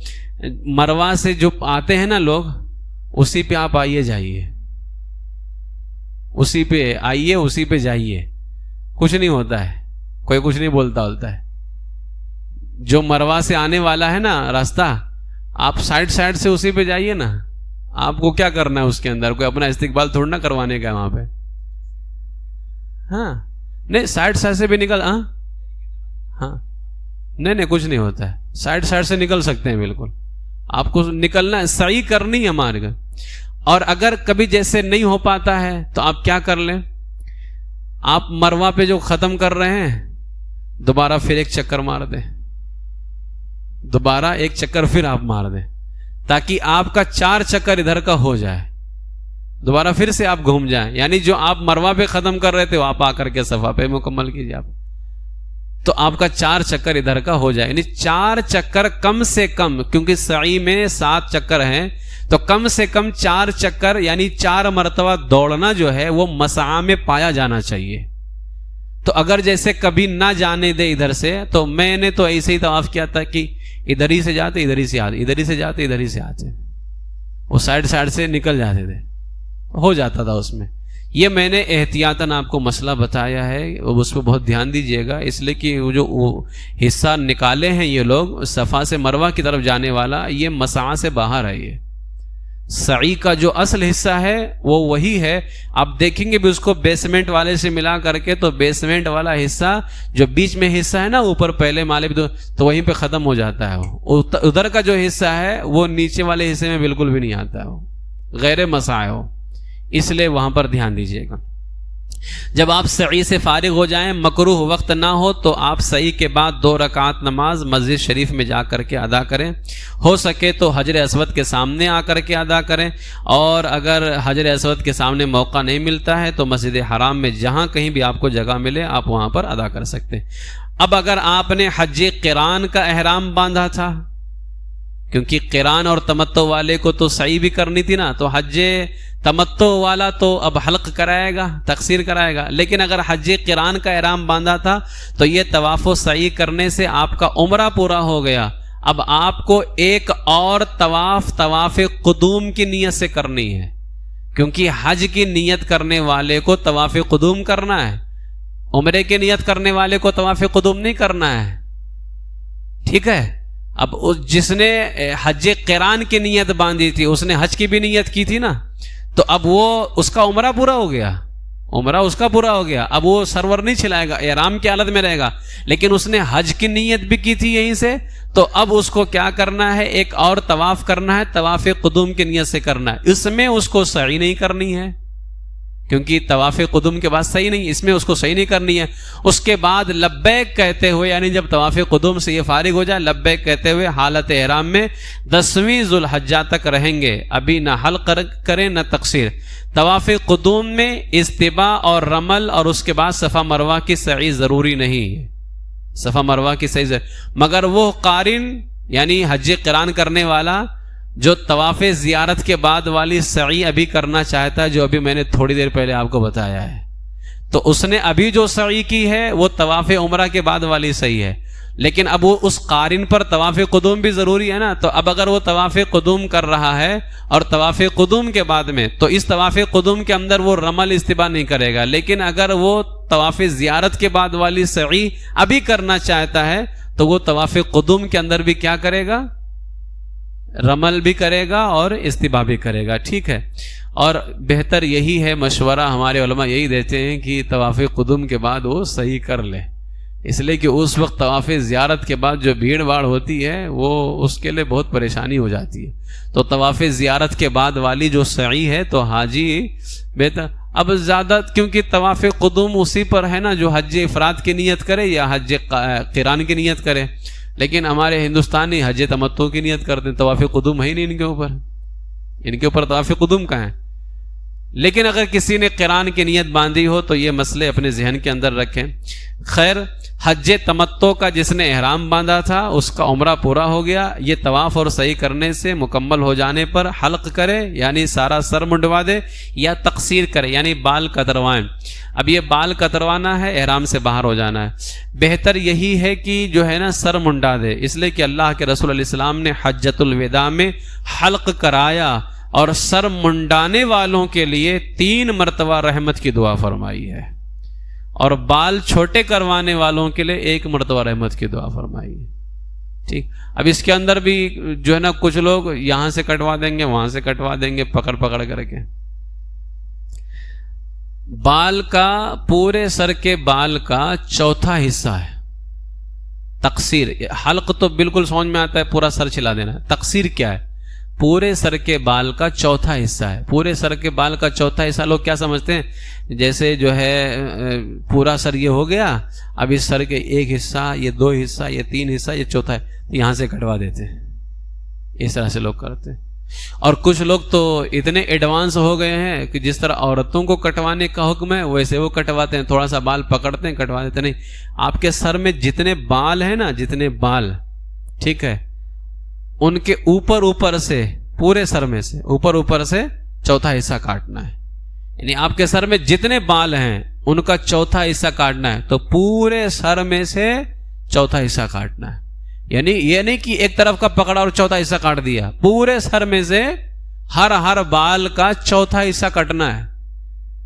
مروہ سے جو آتے ہیں نا لوگ، اسی پہ آپ آئیے جائیے، اسی پہ آئیے، اسی پہ جائیے. کچھ نہیں ہوتا ہے، کوئی کچھ نہیں بولتا ہے. جو مروہ سے آنے والا ہے نا راستہ، آپ سائڈ سے اسی پہ جائیے نا. آپ کو کیا کرنا ہے اس کے اندر؟ کوئی اپنا استقبال تھوڑا نہ کروانے کا ہے وہاں پہ. ہاں نہیں، سائڈ سے بھی نکل. ہاں نہیں کچھ نہیں ہوتا ہے. سائڈ سے نکل سکتے ہیں بالکل. آپ کو نکلنا ہے، سعی کرنی ہے ہمارے کو. اور اگر کبھی جیسے نہیں ہو پاتا ہے تو آپ کیا کر لیں؟ آپ مروہ پہ جو ختم کر رہے ہیں دوبارہ پھر ایک چکر مار دیں، دوبارہ ایک چکر پھر آپ مار دیں، تاکہ آپ کا 4 چکر ادھر کا ہو جائے. دوبارہ پھر سے آپ گھوم جائیں، یعنی جو آپ مروہ پہ ختم کر رہے تھے وہ آپ آ کر کے صفا پہ مکمل کیجیے. آپ تو آپ کا 4 چکر ادھر کا ہو جائے. یعنی 4 چکر کم سے کم، کیونکہ سعی میں 7 چکر ہیں، تو کم سے کم 4 چکر یعنی 4 مرتبہ دوڑنا جو ہے وہ مسعی میں پایا جانا چاہیے. تو اگر جیسے کبھی نہ جانے دے ادھر سے، تو میں نے تو ایسے ہی طواف کیا تھا کہ ادھر ہی سے جاتے، ادھر ہی سے آتے، ادھر ہی سے جاتے، ادھر ہی سے آتے. وہ سائڈ سے نکل جاتے تھے، ہو جاتا تھا اس میں. یہ میں نے احتیاطاً آپ کو مسئلہ بتایا ہے، اس پہ بہت دھیان دیجیے گا. اس لیے کہ وہ جو حصہ نکالے ہیں یہ لوگ صفا سے مروہ کی طرف جانے والا، یہ مسعی سے باہر ہے. یہ سعی کا جو اصل حصہ ہے وہ وہی ہے. آپ دیکھیں گے بھی اس کو بیسمنٹ والے سے ملا کر کے، تو بیسمنٹ والا حصہ جو بیچ میں حصہ ہے نا، اوپر پہلے مالے پہ، تو وہیں پہ ختم ہو جاتا ہے. وہ ادھر کا جو حصہ ہے وہ نیچے والے حصے میں بالکل بھی نہیں آتا ہے، وہ غیر مسعی ہو. اس لیے وہاں پر دھیان دیجیے گا. جب آپ سعی سے فارغ ہو جائیں، مکروہ وقت نہ ہو، تو آپ سعی کے بعد 2 رکعت نماز مسجد شریف میں جا کر کے ادا کریں. ہو سکے تو حجر اسود کے سامنے آ کر کے ادا کریں، اور اگر حجر اسود کے سامنے موقع نہیں ملتا ہے تو مسجد حرام میں جہاں کہیں بھی آپ کو جگہ ملے آپ وہاں پر ادا کر سکتے ہیں. اب اگر آپ نے حج قران کا احرام باندھا تھا، کیونکہ قران اور تمتع والے کو تو سعی بھی کرنی تھی نا، تو حج تمتع والا تو اب حلق کرائے گا، تقصیر کرائے گا. لیکن اگر حج قران کا احرام باندھا تھا تو یہ طواف و سعی کرنے سے آپ کا عمرہ پورا ہو گیا. اب آپ کو ایک اور طواف قدوم کی نیت سے کرنی ہے، کیونکہ حج کی نیت کرنے والے کو طواف قدوم کرنا ہے، عمرے کی نیت کرنے والے کو طواف قدوم نہیں کرنا ہے. ٹھیک ہے. اب جس نے حج قران کی نیت باندھی تھی اس نے حج کی بھی نیت کی تھی نا، تو اب وہ اس کا عمرہ پورا ہو گیا، عمرہ اس کا پورا ہو گیا. اب وہ سرور نہیں چلائے گا، احرام کی حالت میں رہے گا. لیکن اس نے حج کی نیت بھی کی تھی یہیں سے، تو اب اس کو کیا کرنا ہے؟ ایک اور طواف کرنا ہے، طواف قدوم کی نیت سے کرنا ہے. اس میں اس کو سعی نہیں کرنی ہے، کیونکہ طواف قدوم کے بعد صحیح نہیں، اس میں اس کو صحیح نہیں کرنی ہے. اس کے بعد لبیک کہتے ہوئے، یعنی جب طواف قدوم سے یہ فارغ ہو جائے، لبیک کہتے ہوئے حالت احرام میں 10ویں ذوالحجہ تک رہیں گے. ابھی نہ حلق کریں نہ تقصیر. طواف قدوم میں استباء اور رمل اور اس کے بعد صفا مروہ کی سعی ضروری نہیں ہے. صفا مروہ کی سعی مگر وہ قارن یعنی حج قران کرنے والا جو طواف زیارت کے بعد والی سعی ابھی کرنا چاہتا ہے، جو ابھی میں نے تھوڑی دیر پہلے آپ کو بتایا ہے، تو اس نے ابھی جو سعی کی ہے وہ طواف عمرہ کے بعد والی سعی ہے. لیکن اب وہ اس قارن پر طواف قدوم بھی ضروری ہے نا. تو اب اگر وہ طواف قدوم کر رہا ہے اور طواف قدوم کے بعد میں، تو اس طواف قدوم کے اندر وہ رمل استباء نہیں کرے گا. لیکن اگر وہ طواف زیارت کے بعد والی سعی ابھی کرنا چاہتا ہے تو وہ طواف قدوم کے اندر بھی کیا کرے گا؟ رمل بھی کرے گا اور استباح بھی کرے گا. ٹھیک ہے. اور بہتر یہی ہے، مشورہ ہمارے علماء یہی دیتے ہیں کہ طواف قدوم کے بعد وہ صحیح کر لے، اس لیے کہ اس وقت طواف زیارت کے بعد جو بھیڑ باڑ ہوتی ہے وہ اس کے لیے بہت پریشانی ہو جاتی ہے. تو طواف زیارت کے بعد والی جو سعی ہے تو حاجی بہتر. اب زیادہ کیونکہ طواف قدوم اسی پر ہے نا جو حج افراد کی نیت کرے یا حج قران کی نیت کرے، لیکن ہمارے ہندوستانی حج تمتع کی نیت کرتے ہیں، طواف قدوم ہے ہی نہیں ان کے اوپر طواف قدوم کا ہے. لیکن اگر کسی نے قران کی نیت باندھی ہو تو یہ مسئلے اپنے ذہن کے اندر رکھیں. خیر، حج تمتع کا جس نے احرام باندھا تھا اس کا عمرہ پورا ہو گیا. یہ طواف اور سعی کرنے سے مکمل ہو جانے پر حلق کرے یعنی سارا سر منڈوا دے، یا تقصیر کرے یعنی بال کتروائیں. اب یہ بال کتروانا ہے، احرام سے باہر ہو جانا ہے. بہتر یہی ہے کہ جو ہے نا سر منڈا دے، اس لیے کہ اللہ کے رسول علیہ السلام نے حجۃ الوداع میں حلق کرایا اور سر منڈانے والوں کے لیے 3 مرتبہ رحمت کی دعا فرمائی ہے، اور بال چھوٹے کروانے والوں کے لیے 1 مرتبہ رحمت کی دعا فرمائی ہے. ٹھیک. اب اس کے اندر بھی جو ہے نا کچھ لوگ یہاں سے کٹوا دیں گے، وہاں سے کٹوا دیں گے، پکڑ کر کے. بال کا، پورے سر کے بال کا چوتھا حصہ ہے تقصیر. حلق تو بالکل سمجھ میں آتا ہے، پورا سر چھلا دینا. تقصیر کیا ہے؟ پورے سر کے بال کا چوتھا حصہ ہے. پورے سر کے بال کا چوتھا حصہ لوگ کیا سمجھتے ہیں؟ جیسے جو ہے پورا سر یہ ہو گیا، اب اس سر کے 1 حصہ، یہ 2 حصہ، یہ 3 حصہ، یہ چوتھا ہے، یہاں سے کٹوا دیتے ہیں. اس طرح سے لوگ کرتے ہیں. اور کچھ لوگ تو اتنے ایڈوانس ہو گئے ہیں کہ جس طرح عورتوں کو کٹوانے کا حکم ہے ویسے وہ کٹواتے ہیں. تھوڑا سا بال پکڑتے ہیں، کٹوا دیتے. نہیں، آپ کے سر میں جتنے بال ہیں نا، جتنے بال، ٹھیک ہے، ان کے اوپر سے، پورے سر میں سے اوپر سے چوتھا حصہ کاٹنا ہے. یعنی آپ کے سر میں جتنے بال ہیں ان کا چوتھا حصہ کاٹنا ہے. تو پورے سر میں سے چوتھا حصہ کاٹنا ہے. یعنی یہ نہیں کہ ایک طرف کا پکڑا اور چوتھا حصہ کاٹ دیا. پورے سر میں سے ہر بال کا چوتھا حصہ کٹنا ہے.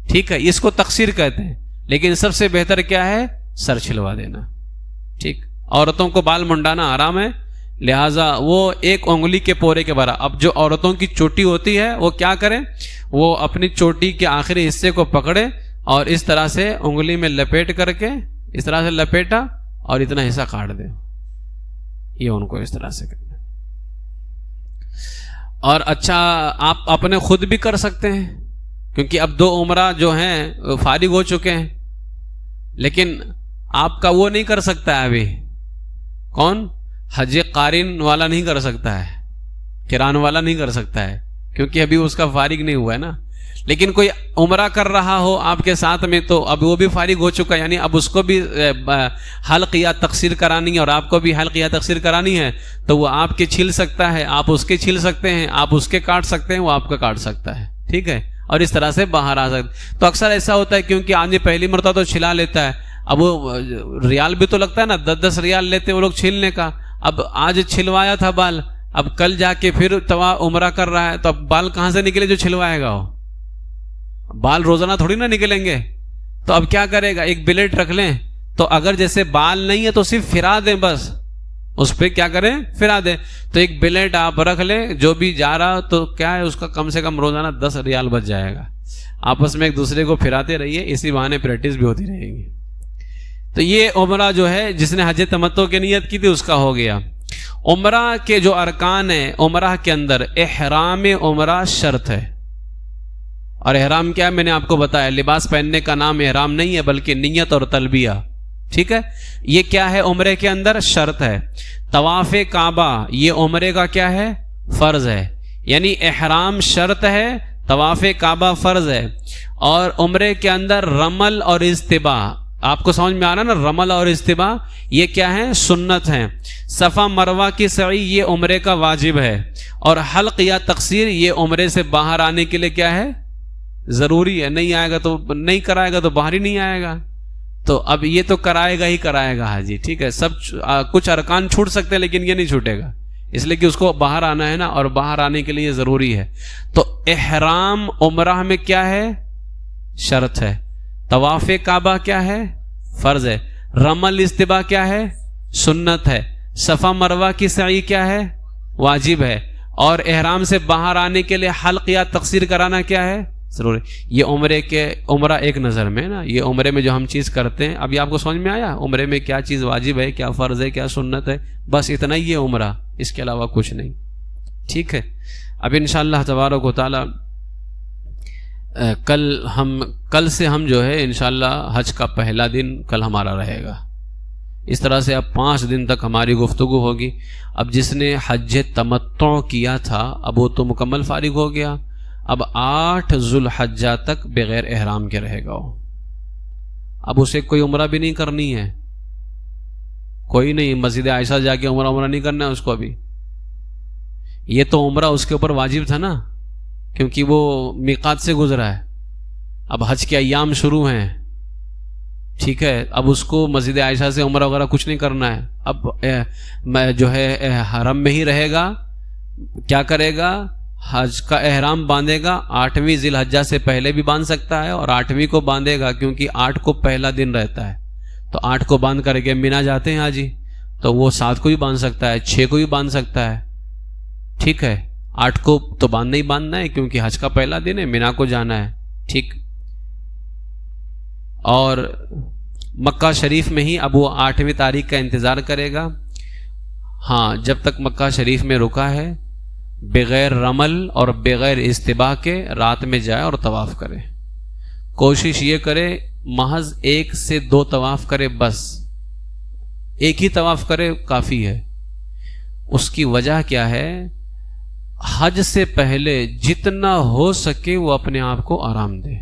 ٹھیک ہے. اس کو تقصیر کہتے ہیں. لیکن سب سے بہتر کیا ہے؟ سر چھلوا دینا. ٹھیک. عورتوں کو بال منڈانا حرام ہے، لہٰذا وہ 1 انگلی کے پورے کے برابر. اب جو عورتوں کی چوٹی ہوتی ہے وہ کیا کریں؟ وہ اپنی چوٹی کے آخری حصے کو پکڑے اور اس طرح سے انگلی میں لپیٹ کر کے، اس طرح سے لپیٹا اور اتنا حصہ کاٹ دے. یہ ان کو اس طرح سے کرنا. اور اچھا، آپ اپنے خود بھی کر سکتے ہیں، کیونکہ اب 2 عمرہ جو ہیں فارغ ہو چکے ہیں. لیکن آپ کا وہ نہیں کر سکتا ہے ابھی. کون؟ حج قارن والا نہیں کر سکتا ہے، قران والا نہیں کر سکتا ہے، کیونکہ ابھی اس کا فارغ نہیں ہوا ہے نا. لیکن کوئی عمرہ کر رہا ہو آپ کے ساتھ میں تو اب وہ بھی فارغ ہو چکا ہے، یعنی اب اس کو بھی حلق یا تقصیر کرانی ہے اور آپ کو بھی حلق یا تقصیر کرانی ہے، تو وہ آپ کے چھل سکتا ہے، آپ اس کے چھل سکتے ہیں، آپ اس کے کاٹ سکتے ہیں، وہ آپ کا کاٹ سکتا ہے. ٹھیک ہے. اور اس طرح سے باہر آ سکتے. تو اکثر ایسا ہوتا ہے کیونکہ آدمی پہلی مرتبہ تو چھلا لیتا ہے، اب وہ ریال بھی تو لگتا ہے نا، 10 ریال لیتے ہیں وہ لوگ چھیلنے کا. اب آج چھلوایا تھا بال، اب کل جا کے پھر عمرہ کر رہا ہے، تو اب بال کہاں سے نکلے جو چھلوائے گا؟ وہ بال روزانہ تھوڑی نہ نکلیں گے. تو اب کیا کرے گا؟ ایک بلیٹ رکھ لیں. تو اگر جیسے بال نہیں ہے تو صرف پھرا دیں، بس اس پہ کیا کریں؟ پھرا دیں. تو ایک بلیٹ آپ رکھ لیں، جو بھی جا رہا تو کیا ہے اس کا کم سے کم روزانہ 10 ریال بچ جائے گا. آپس میں ایک دوسرے کو پھراتے رہیے، اسی بہانے پریکٹس بھی ہوتی رہے گی. تو یہ عمرہ جو ہے جس نے حج تمتع کی نیت کی تھی اس کا ہو گیا. عمرہ کے جو ارکان ہیں، عمرہ کے اندر احرام عمرہ شرط ہے. اور احرام کیا ہے میں نے آپ کو بتایا، لباس پہننے کا نام احرام نہیں ہے بلکہ نیت اور تلبیہ. ٹھیک ہے. یہ کیا ہے؟ عمرے کے اندر شرط ہے. طواف کعبہ یہ عمرے کا کیا ہے؟ فرض ہے. یعنی احرام شرط ہے، طواف کعبہ فرض ہے. اور عمرے کے اندر رمل اور اجتباء، آپ کو سمجھ میں آ رہا نا، رمل اور اجتباء یہ کیا ہے؟ سنت ہیں. صفا مروہ کی سعی یہ عمرے کا واجب ہے. اور حلق یا تقصیر یہ عمرے سے باہر آنے کے لیے کیا ہے؟ ضروری ہے. نہیں آئے گا تو نہیں کرائے گا تو باہر ہی نہیں آئے گا. تو اب یہ تو کرائے گا ہی کرائے گا. حاجی ٹھیک ہے. سب کچھ ارکان چھوٹ سکتے ہیں لیکن یہ نہیں چھوٹے گا، اس لیے کہ اس کو باہر آنا ہے نا، اور باہر آنے کے لیے یہ ضروری ہے. تو احرام عمرہ میں کیا ہے؟ شرط ہے. طواف کعبہ کیا ہے؟ فرض ہے. رمل استباء کیا ہے؟ سنت ہے. صفا مروہ کی سعی کیا ہے؟ واجب ہے. اور احرام سے باہر آنے کے لیے حلق یا تقصیر کرانا کیا ہے؟ ضروری. یہ عمرہ ایک نظر میں نا، یہ عمرے میں جو ہم چیز کرتے ہیں، ابھی آپ کو سمجھ میں آیا عمرے میں کیا چیز واجب ہے، کیا فرض ہے، کیا سنت ہے؟ بس اتنا ہی ہے عمرہ، اس کے علاوہ کچھ نہیں. ٹھیک ہے. اب انشاءاللہ تبارک و تعالی کل سے ہم جو ہے انشاءاللہ حج کا پہلا دن کل ہمارا رہے گا. اس طرح سے اب 5 دن تک ہماری گفتگو ہوگی. اب جس نے حج تمتع کیا تھا اب وہ تو مکمل فارغ ہو گیا. اب 8 ذوالحجہ تک بغیر احرام کے رہے گا وہ. اب اسے کوئی عمرہ بھی نہیں کرنی ہے، کوئی نہیں. مسجد عائشہ جا کے عمرہ نہیں کرنا ہے اس کو. ابھی یہ تو عمرہ اس کے اوپر واجب تھا نا، کیونکہ وہ میقات سے گزرا ہے. اب حج کے ایام شروع ہیں. ٹھیک ہے. اب اس کو مسجد عائشہ سے عمرہ وغیرہ کچھ نہیں کرنا ہے. اب جو ہے حرم میں ہی رہے گا. کیا کرے گا؟ حج کا احرام باندھے گا. 8ویں ذی الحجہ سے پہلے بھی باندھ سکتا ہے اور 8ویں کو باندھے گا، کیونکہ 8 کو پہلا دن رہتا ہے. تو 8 کو باندھ کر کے مینا جاتے ہیں حاجی، تو وہ 7 کو بھی باندھ سکتا ہے، 6 کو بھی باندھ سکتا ہے. ٹھیک ہے. 8 کو تو باندھنا ہی باندھنا ہے، کیونکہ حج کا پہلا دن ہے، مینا کو جانا ہے. ٹھیک. اور مکہ شریف میں ہی اب وہ 8ویں تاریخ کا انتظار کرے گا. ہاں، جب تک مکہ شریف میں رکا ہے بغیر رمل اور بغیر استباء کے رات میں جائے اور طواف کرے. کوشش یہ کرے محض 1 سے 2 طواف کرے، بس 1 ہی طواف کرے کافی ہے. اس کی وجہ کیا ہے؟ حج سے پہلے جتنا ہو سکے وہ اپنے آپ کو آرام دے.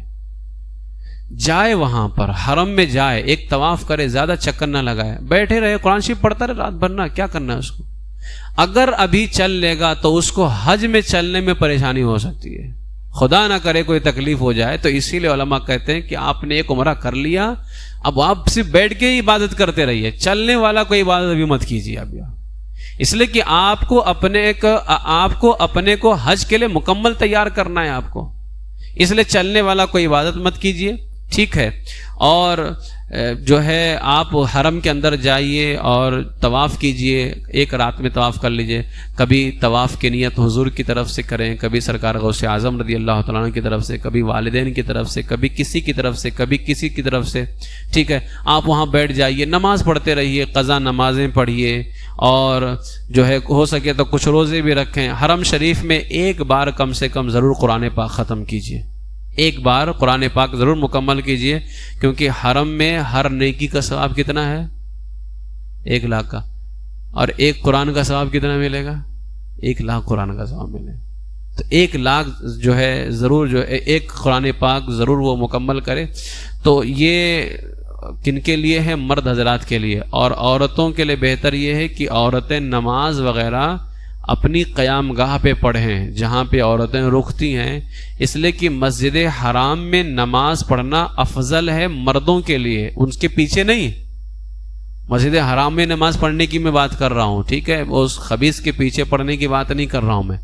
جائے وہاں پر حرم میں جائے، 1 طواف کرے، زیادہ چکر نہ لگائے، بیٹھے رہے قرآن شریف پڑھتا رہے رات بھر. نہ کیا کرنا ہے اس کو؟ اگر ابھی چل لے گا تو اس کو حج میں چلنے میں پریشانی ہو سکتی ہے. خدا نہ کرے کوئی تکلیف ہو جائے. تو اسی لیے علماء کہتے ہیں کہ آپ نے ایک عمرہ کر لیا، اب آپ صرف بیٹھ کے ہی عبادت کرتے رہیے، چلنے والا کوئی عبادت ابھی مت کیجیے. اب اس لیے کہ آپ کو اپنے کو حج کے لیے مکمل تیار کرنا ہے آپ کو، اس لیے چلنے والا کوئی عبادت مت کیجیے. ٹھیک ہے. اور جو ہے آپ حرم کے اندر جائیے اور طواف کیجئے، 1 رات میں طواف کر لیجئے. کبھی طواف کی نیت حضور کی طرف سے کریں، کبھی سرکار غوث اعظم رضی اللہ تعالیٰ عنہ کی طرف سے، کبھی والدین کی طرف سے، کبھی کسی کی طرف سے، کبھی کسی کی طرف سے. ٹھیک ہے. آپ وہاں بیٹھ جائیے، نماز پڑھتے رہیے، قضا نمازیں پڑھیے، اور جو ہے ہو سکے تو کچھ روزے بھی رکھیں. حرم شریف میں 1 بار کم سے کم ضرور قرآن پاک ختم کیجئے. 1 بار قرآن پاک ضرور مکمل کیجئے، کیونکہ حرم میں ہر نیکی کا ثواب کتنا ہے؟ 1 لاکھ کا. اور 1 قرآن کا ثواب کتنا ملے گا؟ 1 لاکھ قرآن کا ثواب ملے. تو 1 لاکھ جو ہے ضرور، جو 1 قرآن پاک ضرور وہ مکمل کرے. تو یہ کن کے لیے ہے؟ مرد حضرات کے لیے. اور عورتوں کے لیے بہتر یہ ہے کہ عورتیں نماز وغیرہ اپنی قیام گاہ پہ پڑھیں، جہاں پہ عورتیں رکتی ہیں. اس لیے کہ مسجد حرام میں نماز پڑھنا افضل ہے مردوں کے لیے، ان کے پیچھے نہیں. مسجد حرام میں نماز پڑھنے کی میں بات کر رہا ہوں. ٹھیک ہے. اس خبیث کے پیچھے پڑھنے کی بات نہیں کر رہا ہوں میں.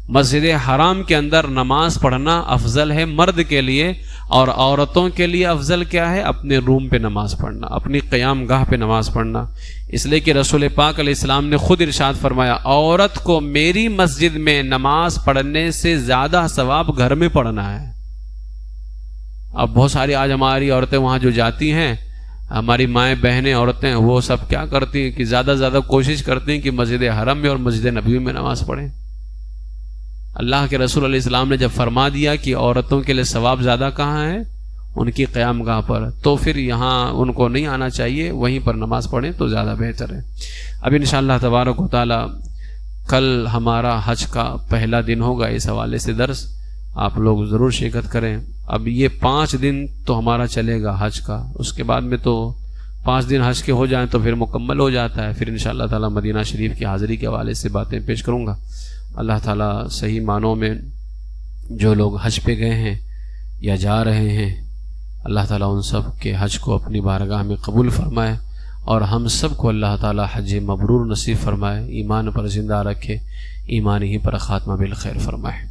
مسجد حرام کے اندر نماز پڑھنا افضل ہے مرد کے لیے، اور عورتوں کے لیے افضل کیا ہے؟ اپنے روم پہ نماز پڑھنا، اپنی قیام گاہ پہ نماز پڑھنا. اس لیے کہ رسول پاک علیہ السلام نے خود ارشاد فرمایا، عورت کو میری مسجد میں نماز پڑھنے سے زیادہ ثواب گھر میں پڑھنا ہے. اب بہت ساری آج ہماری عورتیں وہاں جو جاتی ہیں، ہماری مائیں بہنیں عورتیں، وہ سب کیا کرتی ہیں کہ زیادہ زیادہ کوشش کرتی ہیں کہ مسجد حرم میں اور مسجد نبوی میں نماز پڑھیں. اللہ کے رسول علیہ السلام نے جب فرما دیا کہ عورتوں کے لیے ثواب زیادہ کہاں ہے؟ ان کی قیام گاہ پر، تو پھر یہاں ان کو نہیں آنا چاہیے، وہیں پر نماز پڑھیں تو زیادہ بہتر ہے. اب انشاءاللہ تبارک و تعالی کل ہمارا حج کا پہلا دن ہوگا. اس حوالے سے درس آپ لوگ ضرور شرکت کریں. اب یہ 5 دن تو ہمارا چلے گا حج کا، اس کے بعد میں تو 5 دن حج کے ہو جائیں تو پھر مکمل ہو جاتا ہے. پھر انشاءاللہ تعالی مدینہ شریف کی حاضری کے حوالے سے باتیں پیش کروں گا. اللہ تعالیٰ صحیح معنوں میں جو لوگ حج پہ گئے ہیں یا جا رہے ہیں، اللہ تعالیٰ ان سب کے حج کو اپنی بارگاہ میں قبول فرمائے، اور ہم سب کو اللہ تعالیٰ حج مبرور نصیب فرمائے، ایمان پر زندہ رکھے، ایمان ہی پر خاتمہ بالخیر فرمائے.